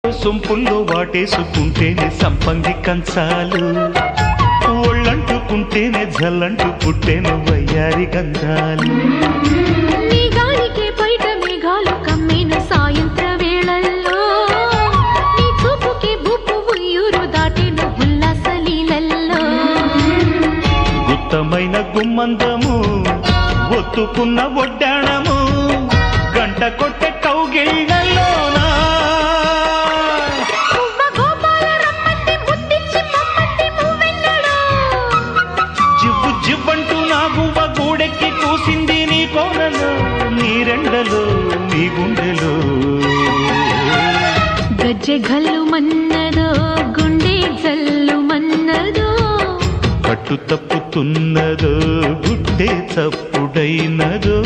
సొంపుల్లో వాటేసుకుంటేనే సంపంగి కంచాలు, ఒళ్ళంటుకుంటేనే జల్లంటు పుట్టేను వయ్యారి గంధాలు. మేఘానికే బయట మేఘాలు కమ్మేను సాయంత్ర వేళల్లో, నీ చూపుకే బూపు ఉయ్యూరు దాటేను ఉల్లాస లీలల్లో. గుత్తమైన గుమ్మందము ఒత్తుకున్న ఒడ్డాణము, గంట కొట్టే కౌగిళ్ళలోనా జివ్వు జివ్వంటూ నా గువ్వ గూడెక్కి కూసింది నీ కోరలో, నీ రెండలో నీ గుండెలో. గజ్జె గల్లు మన్నదో గుండె జల్లు మన్నదో, పట్టు తప్పుతున్నదో గుడ్డే చప్పుడైనదో.